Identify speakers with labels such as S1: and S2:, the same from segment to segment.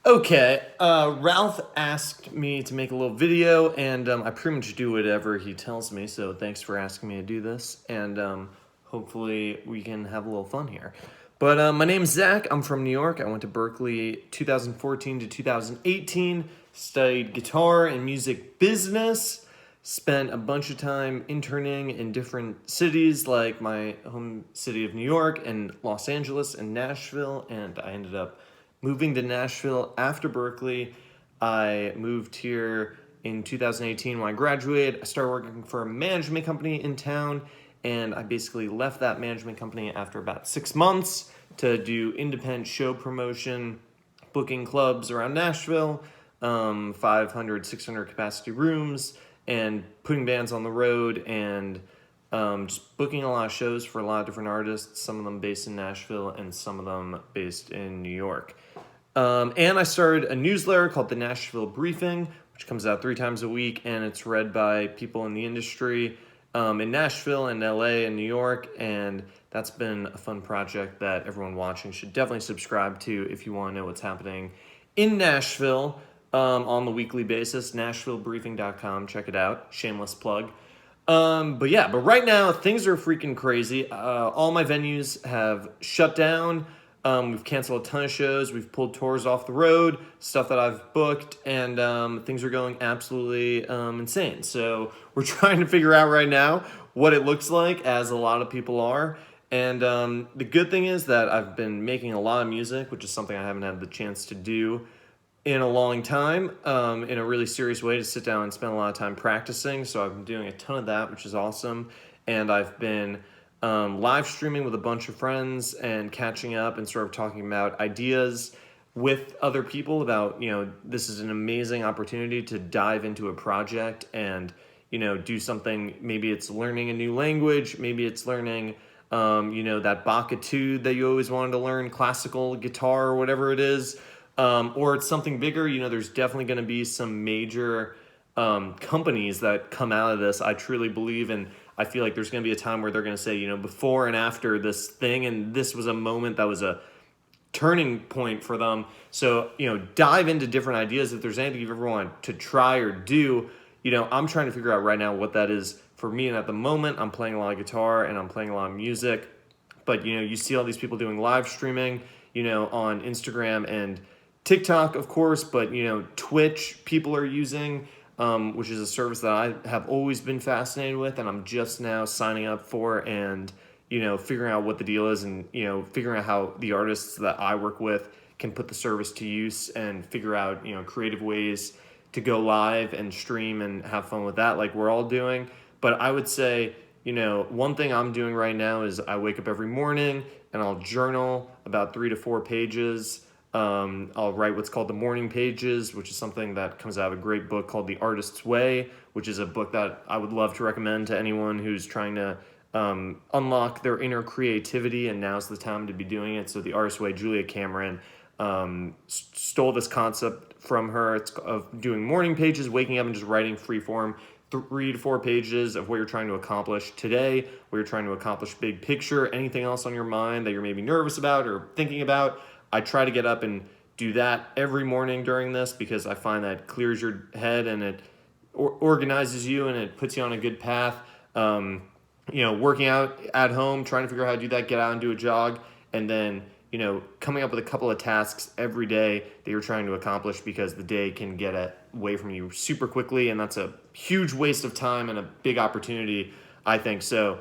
S1: Okay, Ralph asked me to make a little video, and I pretty much do whatever he tells me, so thanks for asking me to do this, and hopefully we can have a little fun here. But my name's Zach, I'm from New York, I went to Berklee 2014 to 2018, studied guitar and music business, spent a bunch of time interning in different cities like my home city of New York and Los Angeles and Nashville, and I ended up moving to Nashville after Berklee. I moved here in 2018 when I graduated. I started working for a management company in town, and I basically left that management company after about 6 months to do independent show promotion, booking clubs around Nashville, 500, 600 capacity rooms, and putting bands on the road and just booking a lot of shows for a lot of different artists, some of them based in Nashville and some of them based in New York. And I started a newsletter called the Nashville Briefing, which comes out 3 times a week, and it's read by people in the industry in Nashville and LA and New York, and that's been a fun project that everyone watching should definitely subscribe to if you want to know what's happening in Nashville on the weekly basis. NashvilleBriefing.com, check it out. Shameless plug. But right now things are freaking crazy. All my venues have shut down. We've canceled a ton of shows. We've pulled tours off the road, stuff that I've booked, and things are going absolutely insane. So we're trying to figure out right now what it looks like, as a lot of people are. And the good thing is that I've been making a lot of music, which is something I haven't had the chance to do in a long time, in a really serious way, to sit down and spend a lot of time practicing. So I've been doing a ton of that, which is awesome. And I've been live streaming with a bunch of friends and catching up and sort of talking about ideas with other people about, this is an amazing opportunity to dive into a project and, do something. Maybe it's learning a new language. Maybe it's learning, that Bach etude that you always wanted to learn, classical guitar or whatever it is. Or it's something bigger. There's definitely going to be some major companies that come out of this. I truly believe, and I feel like there's going to be a time where they're going to say, before and after this thing, and this was a moment that was a turning point for them. So, dive into different ideas. If there's anything you've ever wanted to try or do, I'm trying to figure out right now what that is for me. And at the moment, I'm playing a lot of guitar and I'm playing a lot of music. But, you see all these people doing live streaming, on Instagram and TikTok, of course, but, Twitch people are using, which is a service that I have always been fascinated with, and I'm just now signing up for and, figuring out what the deal is and, figuring out how the artists that I work with can put the service to use and figure out, creative ways to go live and stream and have fun with that like we're all doing. But I would say, one thing I'm doing right now is I wake up every morning and I'll journal about 3 to 4 pages. I'll write what's called the morning pages, which is something that comes out of a great book called The Artist's Way, which is a book that I would love to recommend to anyone who's trying to unlock their inner creativity, and now's the time to be doing it. So The Artist's Way, Julia Cameron stole this concept from her. It's of doing morning pages, waking up and just writing free form 3 to 4 pages of what you're trying to accomplish today, what you're trying to accomplish big picture, anything else on your mind that you're maybe nervous about or thinking about. I try to get up and do that every morning during this because I find that clears your head and it organizes you and it puts you on a good path. Working out at home, trying to figure out how to do that, get out and do a jog, and then, coming up with a couple of tasks every day that you're trying to accomplish, because the day can get away from you super quickly, and that's a huge waste of time and a big opportunity, I think. So,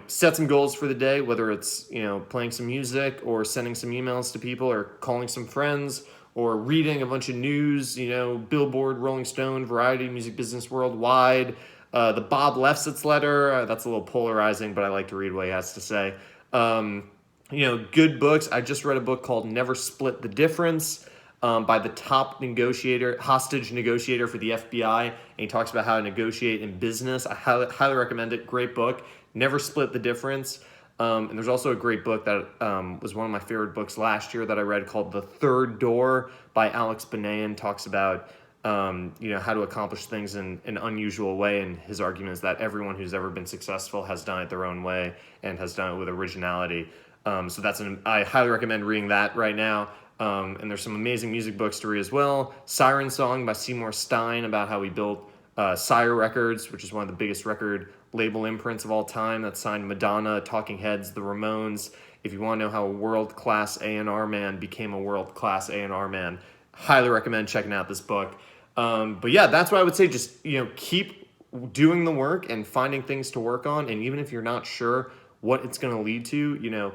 S1: set some goals for the day, whether it's, playing some music or sending some emails to people or calling some friends or reading a bunch of news, Billboard, Rolling Stone, Variety, Music Business Worldwide, the Bob Lefsetz letter. That's a little polarizing, but I like to read what he has to say. Good books. I just read a book called Never Split the Difference by the top hostage negotiator for the FBI. And he talks about how to negotiate in business. I highly recommend it. Great book. Never Split the Difference. And there's also a great book that was one of my favorite books last year that I read called The Third Door by Alex Banayan. Talks about how to accomplish things in an unusual way. And his argument is that everyone who's ever been successful has done it their own way and has done it with originality. So I highly recommend reading that right now. And there's some amazing music books to read as well. Siren Song by Seymour Stein, about how he built Sire Records, which is one of the biggest record label imprints of all time, that signed Madonna, Talking Heads, The Ramones. If you want to know how a world-class A&R man became a world-class A&R man, highly recommend checking out this book. But yeah, that's what I would say. Just, keep doing the work and finding things to work on. And even if you're not sure what it's going to lead to,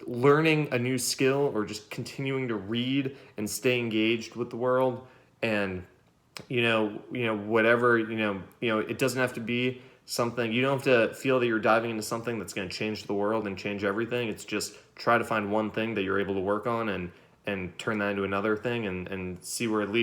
S1: learning a new skill or just continuing to read and stay engaged with the world, and whatever, it doesn't have to be something, you don't have to feel that you're diving into something that's going to change the world and change everything. It's just try to find one thing that you're able to work on and turn that into another thing, and see where it leads.